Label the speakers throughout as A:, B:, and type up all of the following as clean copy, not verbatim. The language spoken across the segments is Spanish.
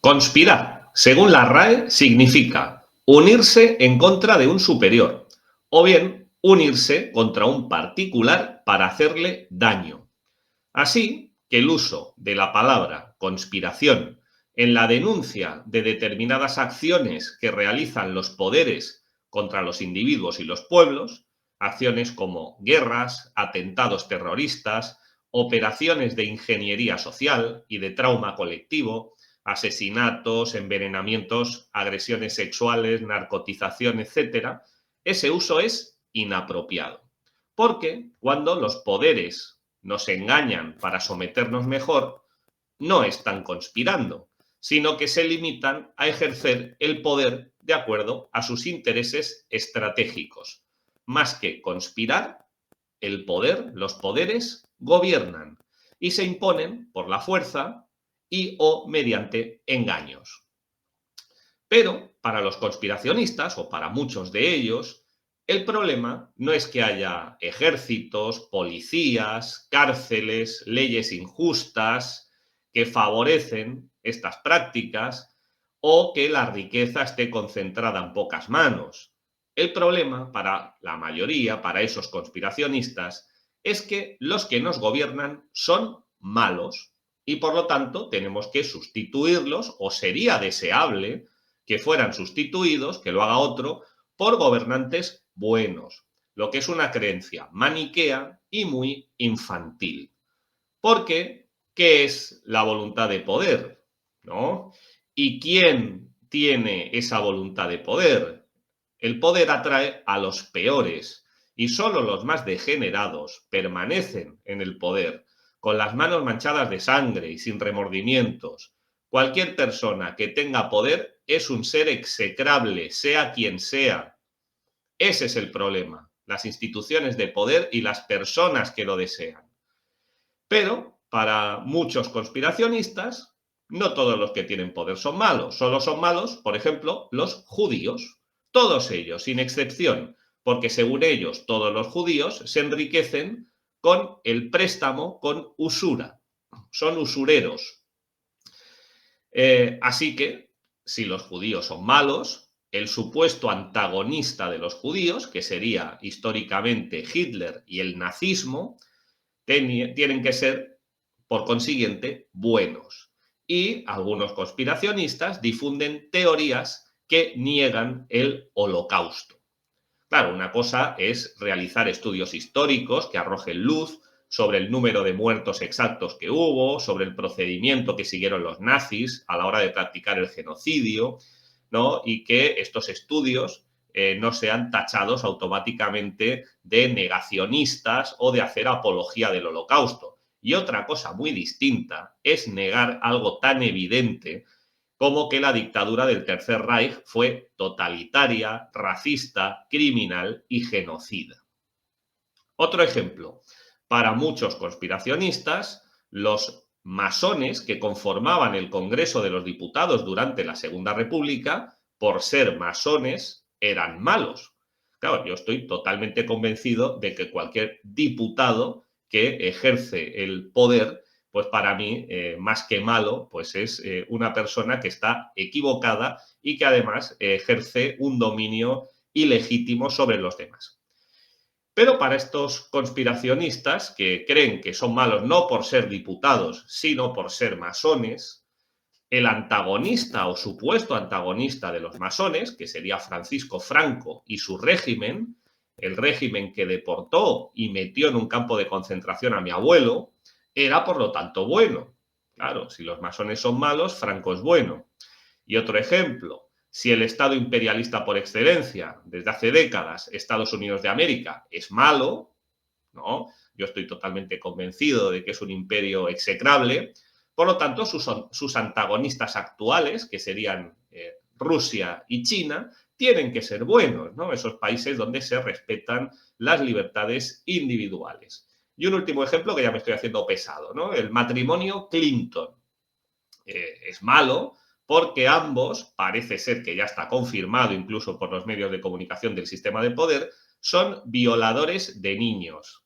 A: Conspirar, según la RAE, significa unirse en contra de un superior o bien unirse contra un particular para hacerle daño. Así que el uso de la palabra conspiración en la denuncia de determinadas acciones que realizan los poderes contra los individuos y los pueblos, acciones como guerras, atentados terroristas, operaciones de ingeniería social y de trauma colectivo, asesinatos, envenenamientos, agresiones sexuales, narcotización, etcétera, ese uso es inapropiado. Porque cuando los poderes nos engañan para someternos mejor, no están conspirando, sino que se limitan a ejercer el poder de acuerdo a sus intereses estratégicos. Más que conspirar, el poder, los poderes gobiernan y se imponen por la fuerza y o mediante engaños. Pero para los conspiracionistas, o para muchos de ellos, el problema no es que haya ejércitos, policías, cárceles, leyes injustas que favorecen estas prácticas o que la riqueza esté concentrada en pocas manos. El problema para la mayoría, para esos conspiracionistas, es que los que nos gobiernan son malos y por lo tanto tenemos que sustituirlos, o sería deseable que fueran sustituidos, que lo haga otro, por gobernantes buenos, lo que es una creencia maniquea y muy infantil. Porque, ¿qué es la voluntad de poder? ¿No? ¿Y quién tiene esa voluntad de poder? El poder atrae a los peores y solo los más degenerados permanecen en el poder, con las manos manchadas de sangre y sin remordimientos. Cualquier persona que tenga poder es un ser execrable, sea quien sea. Ese es el problema, las instituciones de poder y las personas que lo desean. Pero para muchos conspiracionistas, no todos los que tienen poder son malos. Solo son malos, por ejemplo, los judíos. Todos ellos, sin excepción, porque según ellos, todos los judíos se enriquecen con el préstamo con usura. Son usureros. Así que, si los judíos son malos, el supuesto antagonista de los judíos, que sería históricamente Hitler y el nazismo, tienen que ser, por consiguiente, buenos. Y algunos conspiracionistas difunden teorías que niegan el holocausto. Claro, una cosa es realizar estudios históricos que arrojen luz sobre el número de muertos exactos que hubo, sobre el procedimiento que siguieron los nazis a la hora de practicar el genocidio, ¿no? Y que estos estudios no sean tachados automáticamente de negacionistas o de hacer apología del holocausto. Y otra cosa muy distinta es negar algo tan evidente como que la dictadura del Tercer Reich fue totalitaria, racista, criminal y genocida. Otro ejemplo, para muchos conspiracionistas, los masones que conformaban el Congreso de los Diputados durante la Segunda República, por ser masones, eran malos. Claro, yo estoy totalmente convencido de que cualquier diputado que ejerce el poder, pues para mí, más que malo, pues es una persona que está equivocada y que además ejerce un dominio ilegítimo sobre los demás. Pero para estos conspiracionistas que creen que son malos no por ser diputados, sino por ser masones, el antagonista o supuesto antagonista de los masones, que sería Francisco Franco y su régimen, el régimen que deportó y metió en un campo de concentración a mi abuelo, era por lo tanto bueno. Claro, si los masones son malos, Franco es bueno. Y otro ejemplo, si el Estado imperialista por excelencia, desde hace décadas, Estados Unidos de América, es malo, ¿no? Yo estoy totalmente convencido de que es un imperio execrable. Por lo tanto, sus antagonistas actuales, que serían Rusia y China, tienen que ser buenos, ¿no? Esos países donde se respetan las libertades individuales. Y un último ejemplo, que ya me estoy haciendo pesado, ¿no? El matrimonio Clinton. Es malo porque ambos, parece ser que ya está confirmado incluso por los medios de comunicación del sistema de poder, son violadores de niños.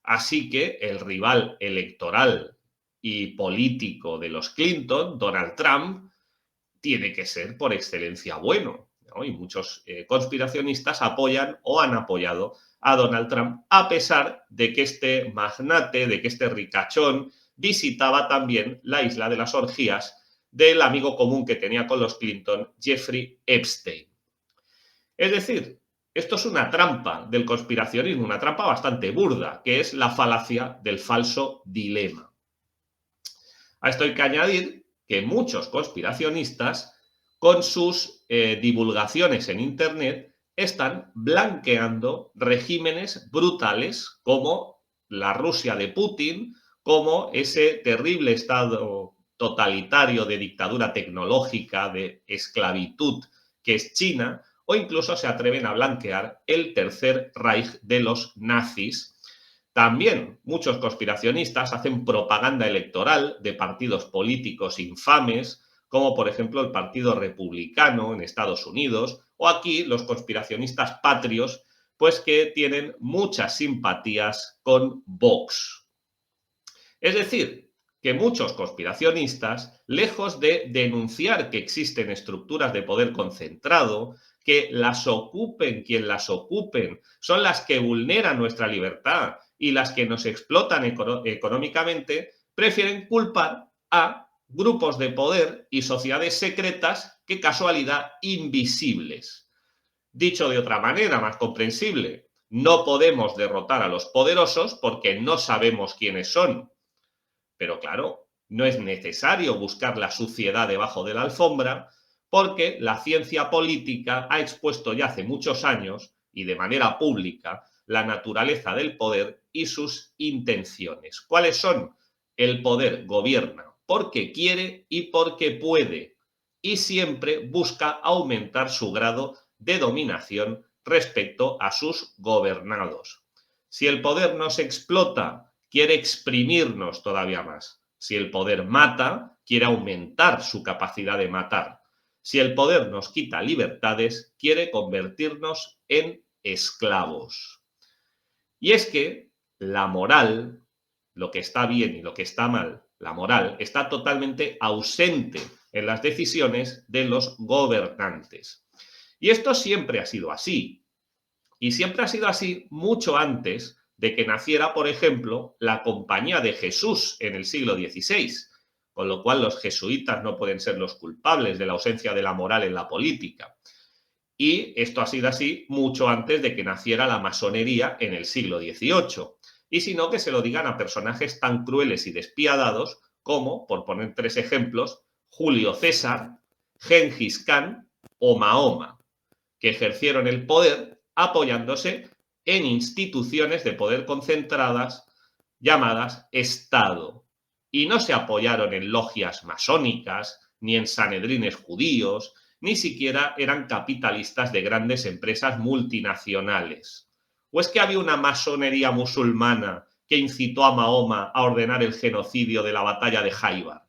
A: Así que el rival electoral y político de los Clinton, Donald Trump, tiene que ser por excelencia bueno, ¿no? Y muchos conspiracionistas apoyan o han apoyado a Donald Trump, a pesar de que este magnate, de que este ricachón visitaba también la isla de las orgías del amigo común que tenía con los Clinton, Jeffrey Epstein. Es decir, esto es una trampa del conspiracionismo, una trampa bastante burda, que es la falacia del falso dilema. A esto hay que añadir que muchos conspiracionistas, con sus divulgaciones en Internet, están blanqueando regímenes brutales como la Rusia de Putin, como ese terrible estado totalitario de dictadura tecnológica, de esclavitud que es China, o incluso se atreven a blanquear el Tercer Reich de los nazis. También muchos conspiracionistas hacen propaganda electoral de partidos políticos infames, como por ejemplo el Partido Republicano en Estados Unidos, o aquí los conspiracionistas patrios, pues que tienen muchas simpatías con Vox. Es decir, que muchos conspiracionistas, lejos de denunciar que existen estructuras de poder concentrado, que las ocupen quien las ocupen, son las que vulneran nuestra libertad y las que nos explotan económicamente, prefieren culpar a grupos de poder y sociedades secretas, que casualidad, invisibles. Dicho de otra manera, más comprensible, no podemos derrotar a los poderosos porque no sabemos quiénes son. Pero claro, no es necesario buscar la suciedad debajo de la alfombra, porque la ciencia política ha expuesto ya hace muchos años y de manera pública la naturaleza del poder y sus intenciones. ¿Cuáles son? El poder gobierna porque quiere y porque puede, y siempre busca aumentar su grado de dominación respecto a sus gobernados. Si el poder no se explota, quiere exprimirnos todavía más. Si el poder mata, quiere aumentar su capacidad de matar. Si el poder nos quita libertades, quiere convertirnos en esclavos. Y es que la moral, lo que está bien y lo que está mal, la moral está totalmente ausente en las decisiones de los gobernantes. Y esto siempre ha sido así. Y siempre ha sido así mucho antes de que naciera, por ejemplo, la Compañía de Jesús en el siglo XVI, con lo cual los jesuitas no pueden ser los culpables de la ausencia de la moral en la política. Y esto ha sido así mucho antes de que naciera la masonería en el siglo XVIII. Y si no, que se lo digan a personajes tan crueles y despiadados como, por poner tres ejemplos, Julio César, Gengis Khan o Mahoma, que ejercieron el poder apoyándose en instituciones de poder concentradas llamadas Estado. Y no se apoyaron en logias masónicas, ni en sanedrines judíos, ni siquiera eran capitalistas de grandes empresas multinacionales. ¿O es que había una masonería musulmana que incitó a Mahoma a ordenar el genocidio de la batalla de Jaibar?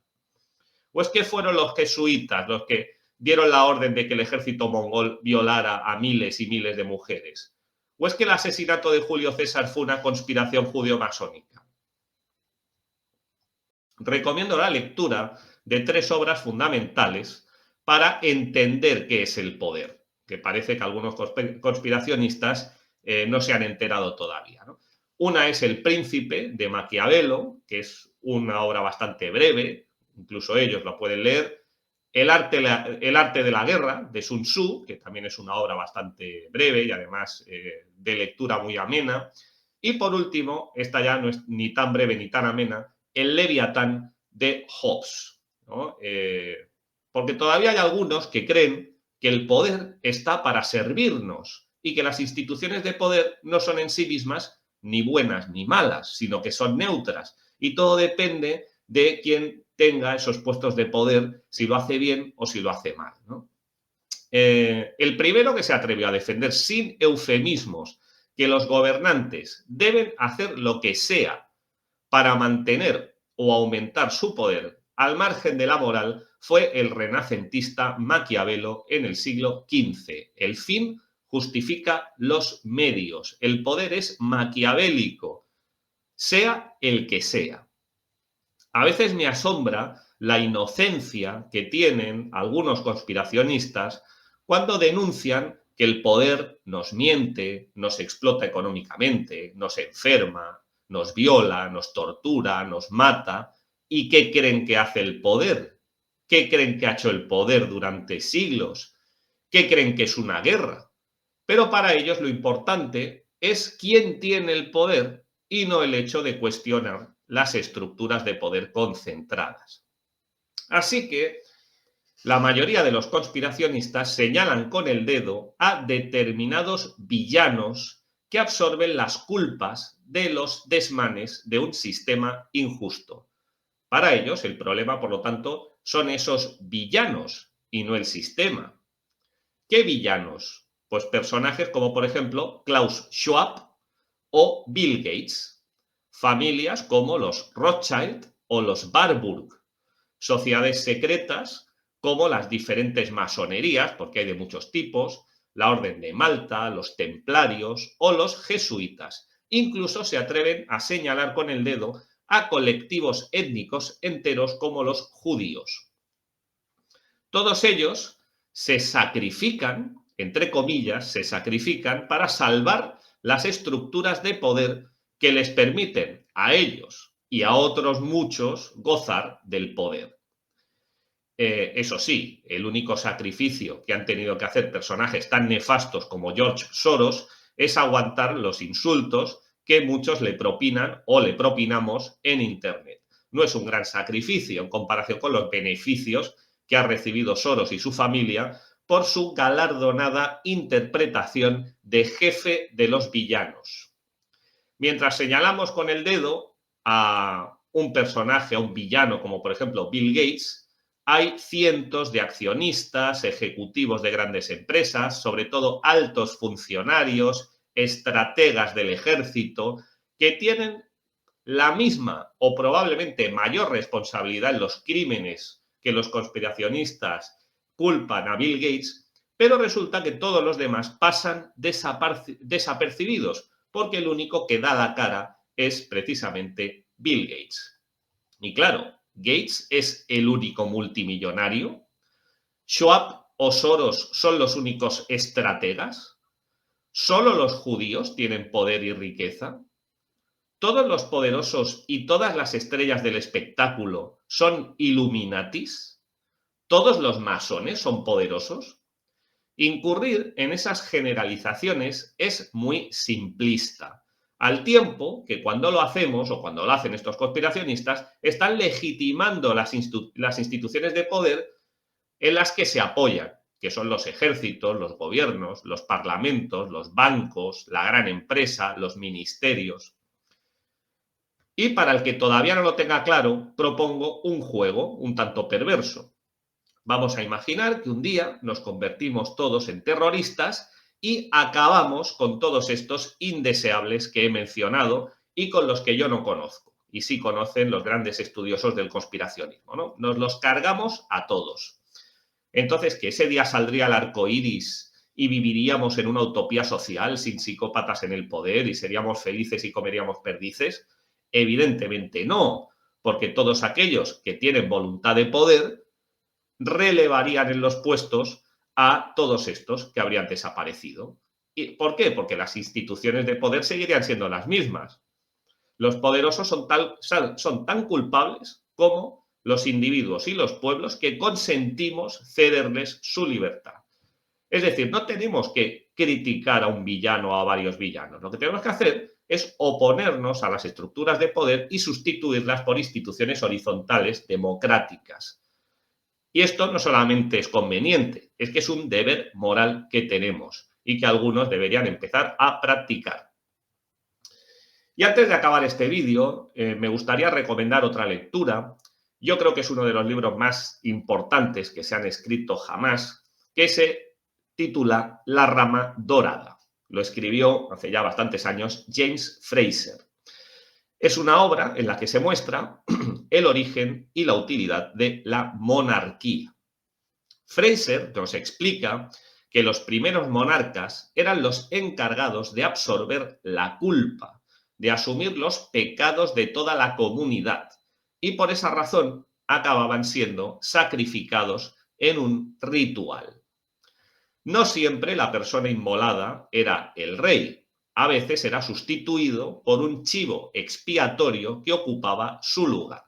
A: ¿O es que fueron los jesuitas los que dieron la orden de que el ejército mongol violara a miles y miles de mujeres? ¿O es que el asesinato de Julio César fue una conspiración judeo-masónica? Recomiendo la lectura de tres obras fundamentales para entender qué es el poder, que parece que algunos conspiracionistas no se han enterado todavía, ¿no? Una es El Príncipe, de Maquiavelo, que es una obra bastante breve, incluso ellos lo pueden leer. El arte de la guerra, de Sun Tzu, que también es una obra bastante breve y además de lectura muy amena. Y por último, esta ya no es ni tan breve ni tan amena, El Leviatán, de Hobbes, ¿no? Porque todavía hay algunos que creen que el poder está para servirnos y que las instituciones de poder no son en sí mismas ni buenas ni malas, sino que son neutras. Y todo depende de quién tenga esos puestos de poder, si lo hace bien o si lo hace mal, ¿no? El primero que se atrevió a defender sin eufemismos que los gobernantes deben hacer lo que sea para mantener o aumentar su poder al margen de la moral fue el renacentista Maquiavelo en el siglo XV. El fin justifica los medios. El poder es maquiavélico, sea el que sea. A veces me asombra la inocencia que tienen algunos conspiracionistas cuando denuncian que el poder nos miente, nos explota económicamente, nos enferma, nos viola, nos tortura, nos mata. ¿Y qué creen que hace el poder? ¿Qué creen que ha hecho el poder durante siglos? ¿Qué creen que es una guerra? Pero para ellos lo importante es quién tiene el poder y no el hecho de cuestionar las estructuras de poder concentradas. Así que la mayoría de los conspiracionistas señalan con el dedo a determinados villanos que absorben las culpas de los desmanes de un sistema injusto. Para ellos, el problema, por lo tanto, son esos villanos y no el sistema. ¿Qué villanos? Pues personajes como, por ejemplo, Klaus Schwab o Bill Gates, familias como los Rothschild o los Warburg, sociedades secretas como las diferentes masonerías, porque hay de muchos tipos, la Orden de Malta, los templarios o los jesuitas. Incluso se atreven a señalar con el dedo a colectivos étnicos enteros como los judíos. Todos ellos se sacrifican, entre comillas, se sacrifican para salvar las estructuras de poder que les permiten a ellos y a otros muchos gozar del poder. Eso sí, el único sacrificio que han tenido que hacer personajes tan nefastos como George Soros es aguantar los insultos que muchos le propinan o le propinamos en Internet. No es un gran sacrificio en comparación con los beneficios que ha recibido Soros y su familia por su galardonada interpretación de jefe de los villanos. Mientras señalamos con el dedo a un personaje, a un villano, como por ejemplo Bill Gates, hay cientos de accionistas, ejecutivos de grandes empresas, sobre todo altos funcionarios, estrategas del ejército, que tienen la misma o probablemente mayor responsabilidad en los crímenes que los conspiracionistas culpan a Bill Gates, pero resulta que todos los demás pasan desapercibidos, porque el único que da la cara es precisamente Bill Gates. Y claro, Gates es el único multimillonario. Schwab o Soros son los únicos estrategas. ¿Solo los judíos tienen poder y riqueza? ¿Todos los poderosos y todas las estrellas del espectáculo son Illuminatis? ¿Todos los masones son poderosos? Incurrir en esas generalizaciones es muy simplista, al tiempo que cuando lo hacemos o cuando lo hacen estos conspiracionistas están legitimando las instituciones de poder en las que se apoyan, que son los ejércitos, los gobiernos, los parlamentos, los bancos, la gran empresa, los ministerios. Y para el que todavía no lo tenga claro, propongo un juego un tanto perverso. Vamos a imaginar que un día nos convertimos todos en terroristas y acabamos con todos estos indeseables que he mencionado y con los que yo no conozco. Y sí conocen los grandes estudiosos del conspiracionismo, ¿no? Nos los cargamos a todos. Entonces, que ese día saldría el arco iris y viviríamos en una utopía social sin psicópatas en el poder y seríamos felices y comeríamos perdices. Evidentemente no, porque todos aquellos que tienen voluntad de poder relevarían en los puestos a todos estos que habrían desaparecido. ¿Y por qué? Porque las instituciones de poder seguirían siendo las mismas. Los poderosos son tan culpables como los individuos y los pueblos que consentimos cederles su libertad. Es decir, no tenemos que criticar a un villano o a varios villanos. Lo que tenemos que hacer es oponernos a las estructuras de poder y sustituirlas por instituciones horizontales democráticas. Y esto no solamente es conveniente, es que es un deber moral que tenemos y que algunos deberían empezar a practicar. Y antes de acabar este vídeo, me gustaría recomendar otra lectura. Yo creo que es uno de los libros más importantes que se han escrito jamás, que se titula La rama dorada. Lo escribió hace ya bastantes años James Frazer. Es una obra en la que se muestra el origen y la utilidad de la monarquía. Frazer nos explica que los primeros monarcas eran los encargados de absorber la culpa, de asumir los pecados de toda la comunidad, y por esa razón acababan siendo sacrificados en un ritual. No siempre la persona inmolada era el rey, a veces era sustituido por un chivo expiatorio que ocupaba su lugar.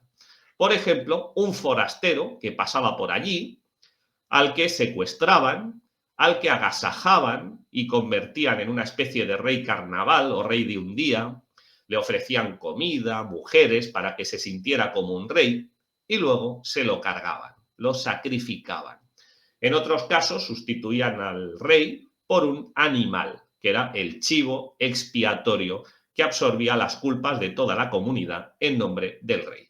A: Por ejemplo, un forastero que pasaba por allí, al que secuestraban, al que agasajaban y convertían en una especie de rey carnaval o rey de un día, le ofrecían comida, mujeres, para que se sintiera como un rey, y luego se lo cargaban, lo sacrificaban. En otros casos sustituían al rey por un animal, que era el chivo expiatorio, que absorbía las culpas de toda la comunidad en nombre del rey.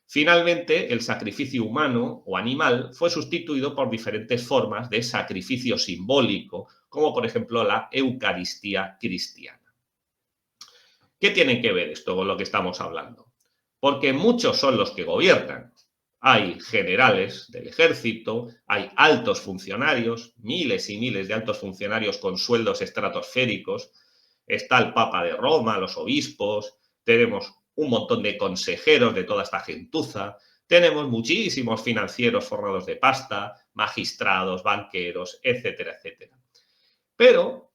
A: Finalmente, el sacrificio humano o animal fue sustituido por diferentes formas de sacrificio simbólico, como por ejemplo la Eucaristía cristiana. ¿Qué tiene que ver esto con lo que estamos hablando? Porque muchos son los que gobiernan. Hay generales del ejército, hay altos funcionarios, miles y miles de altos funcionarios con sueldos estratosféricos, está el Papa de Roma, los obispos, tenemos un montón de consejeros de toda esta gentuza, tenemos muchísimos financieros forrados de pasta, magistrados, banqueros, etcétera, etcétera. Pero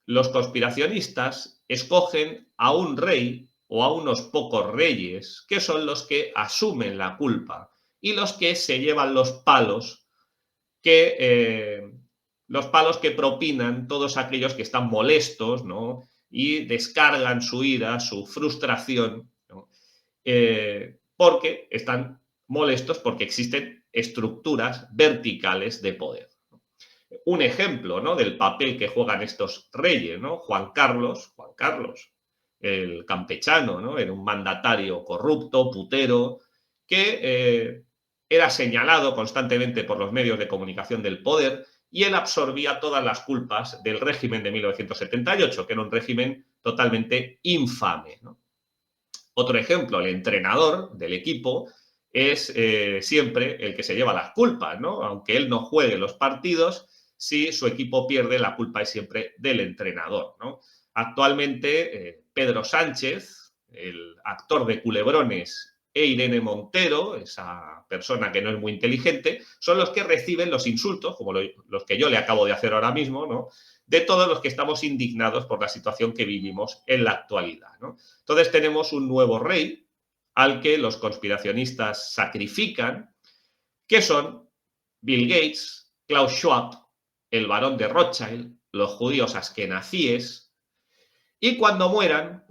A: los conspiracionistas escogen a un rey o a unos pocos reyes, que son los que asumen la culpa y los que se llevan los palos que propinan todos aquellos que están molestos, ¿no? Y descargan su ira, su frustración, ¿no? Porque están molestos porque existen estructuras verticales de poder. Un ejemplo, ¿no?, del papel que juegan estos reyes, ¿no? Juan Carlos, el campechano, ¿no? Era un mandatario corrupto, putero, que era señalado constantemente por los medios de comunicación del poder y él absorbía todas las culpas del régimen de 1978, que era un régimen totalmente infame, ¿no? Otro ejemplo, el entrenador del equipo es siempre el que se lleva las culpas, ¿no? Aunque él no juegue los partidos, si su equipo pierde, la culpa es siempre del entrenador, ¿no? Actualmente, Pedro Sánchez, el actor de Culebrones, e Irene Montero, esa persona que no es muy inteligente, son los que reciben los insultos, como los que yo le acabo de hacer ahora mismo, ¿no?, de todos los que estamos indignados por la situación que vivimos en la actualidad, ¿no? Entonces tenemos un nuevo rey al que los conspiracionistas sacrifican, que son Bill Gates, Klaus Schwab, el barón de Rothschild, los judíos askenazíes, y cuando muera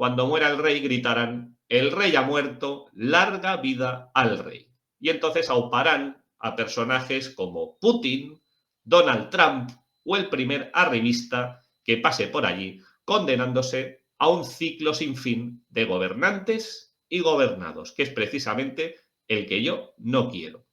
A: el rey, gritarán: el rey ha muerto, larga vida al rey. Y entonces auparán a personajes como Putin, Donald Trump o el primer arribista que pase por allí, condenándose a un ciclo sin fin de gobernantes y gobernados, que es precisamente el que yo no quiero.